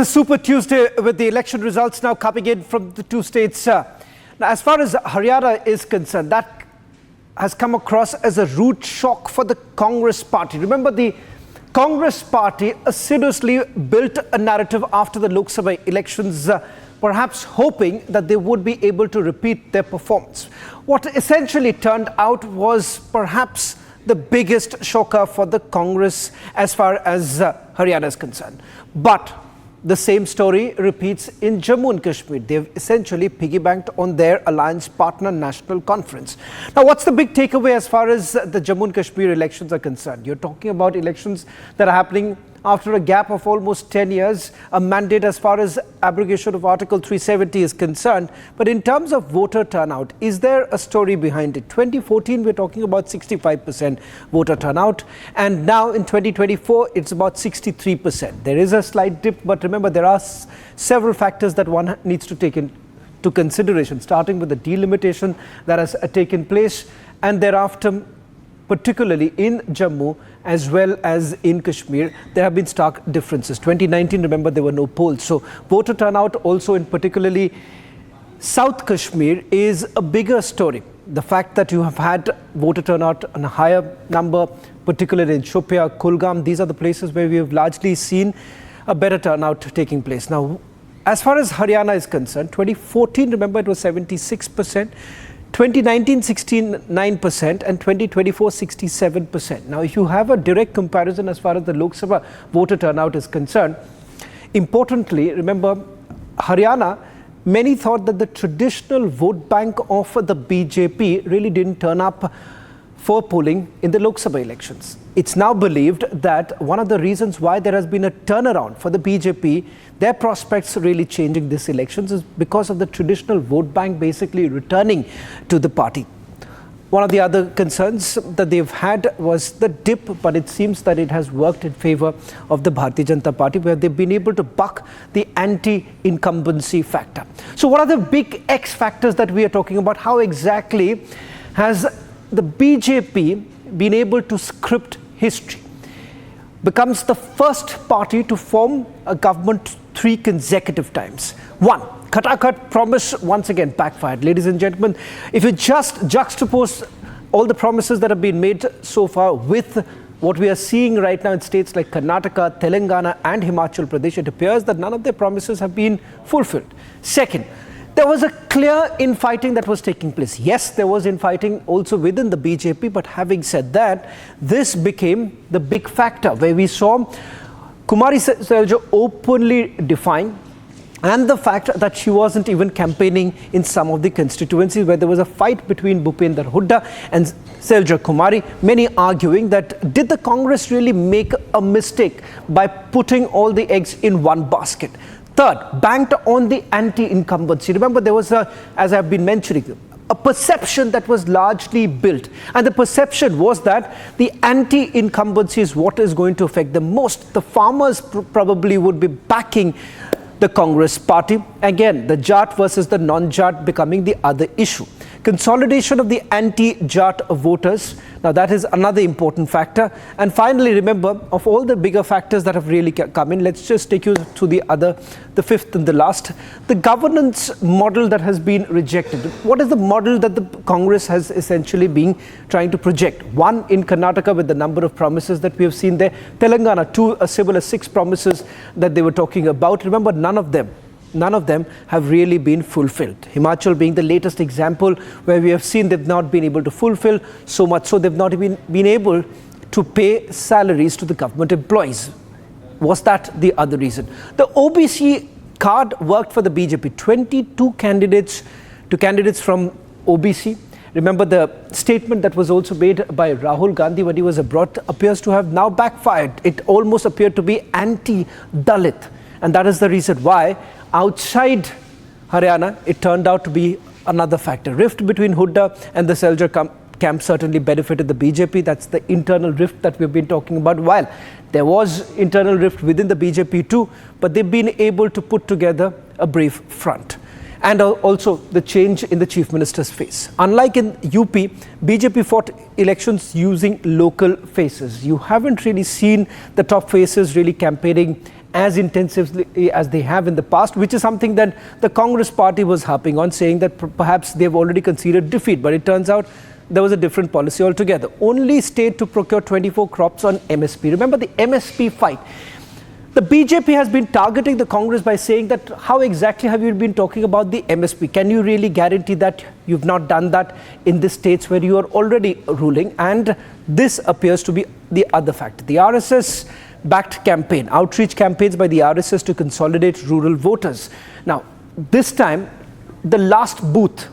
a super Tuesday with the election results now coming in from the two states. Now, as far as Haryana is concerned, that has come across as a rude shock for the Congress party. Remember, the Congress party assiduously built a narrative after the Lok Sabha elections, perhaps hoping that they would be able to repeat their performance. What essentially turned out was perhaps the biggest shocker for the Congress as far as Haryana is concerned. But the same story repeats in Jammu and Kashmir. They've essentially piggybacked on their alliance partner National Conference. Now, what's the big takeaway as far as the Jammu and Kashmir elections are concerned? You're talking about elections that are happening after a gap of almost 10 years, a mandate as far as abrogation of Article 370 is concerned. But in terms of voter turnout, is there a story behind it? 2014, we're talking about 65% voter turnout. And now in 2024, it's about 63%. There is a slight dip, but remember, there are several factors that one needs to take into consideration, starting with the delimitation that has taken place, and thereafter, particularly in Jammu as well as in Kashmir, there have been stark differences. 2019, remember, there were no polls. So voter turnout also in particularly South Kashmir is a bigger story. The fact that you have had voter turnout on a higher number, particularly in Shopia, Kulgam, these are the places where we have largely seen a better turnout taking place. Now, as far as Haryana is concerned, 2014, remember, it was 76%. 2019, 69%, and 2024, 67%. Now, if you have a direct comparison as far as the Lok Sabha voter turnout is concerned, importantly, remember, Haryana, many thought that the traditional vote bank of the BJP really didn't turn up for polling in the Lok Sabha elections. It's now believed that one of the reasons why there has been a turnaround for the BJP, their prospects really changing this elections, is because of the traditional vote bank basically returning to the party. One of the other concerns that they've had was the dip, but it seems that it has worked in favor of the Bharatiya Janata Party, where they've been able to buck the anti-incumbency factor. So what are the big X factors that we are talking about? How exactly has the BJP been able to script history? Becomes the first party to form a government 3 consecutive times. One, Khatakhat promise once again backfired. Ladies and gentlemen, if you just juxtapose all the promises that have been made so far with what we are seeing right now in states like Karnataka, Telangana and Himachal Pradesh, it appears that none of their promises have been fulfilled. Second, there was a clear infighting that was taking place. Yes, there was infighting also within the BJP, but having said that, this became the big factor where we saw Kumari Selja openly defying, and the fact that she wasn't even campaigning in some of the constituencies where there was a fight between Bhupinder and Selja Kumari, many arguing that did the Congress really make a mistake by putting all the eggs in one basket? Third, banked on the anti-incumbency. Remember, there was, as I've been mentioning, a perception that was largely built. And the perception was that the anti-incumbency is what is going to affect them most. The farmers probably would be backing the Congress party. Again, the Jat versus the non-Jat becoming the other issue. Consolidation of the anti-Jat voters. Now, that is another important factor. And finally, remember, of all the bigger factors that have really come in, let's just take you to the fifth and the last. The governance model that has been rejected. What is the model that the Congress has essentially been trying to project? One, in Karnataka with the number of promises that we have seen there. Telangana, two, a similar 6 promises that they were talking about. Remember, none of them have really been fulfilled. Himachal being the latest example where we have seen they've not been able to fulfill, so much so they've not even been able to pay salaries to the government employees. Was that the other reason? The OBC card worked for the BJP. 22 candidates from OBC. Remember, the statement that was also made by Rahul Gandhi when he was abroad appears to have now backfired. It almost appeared to be anti-Dalit. And that is the reason why outside Haryana, it turned out to be another factor. Rift between Hooda and the Selja camp certainly benefited the BJP. That's the internal rift that we've been talking about. While there was internal rift within the BJP too, but they've been able to put together a brave front. And also the change in the chief minister's face. Unlike in UP, BJP fought elections using local faces. You haven't really seen the top faces really campaigning as intensively as they have in the past, which is something that the Congress party was harping on, saying that perhaps they've already conceded defeat. But it turns out there was a different policy altogether. Only state to procure 24 crops on MSP. Remember the MSP fight. The BJP has been targeting the Congress by saying that how exactly have you been talking about the MSP? Can you really guarantee that you've not done that in the states where you are already ruling? And this appears to be the other factor. The RSS-backed campaign, outreach campaigns by the RSS to consolidate rural voters. Now, this time, the last booth,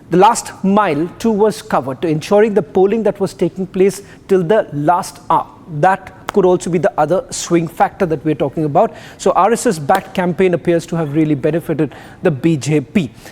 the last mile too was covered, to ensuring the polling that was taking place till the last hour. That could also be the other swing factor that we're talking about. So RSS-backed campaign appears to have really benefited the BJP.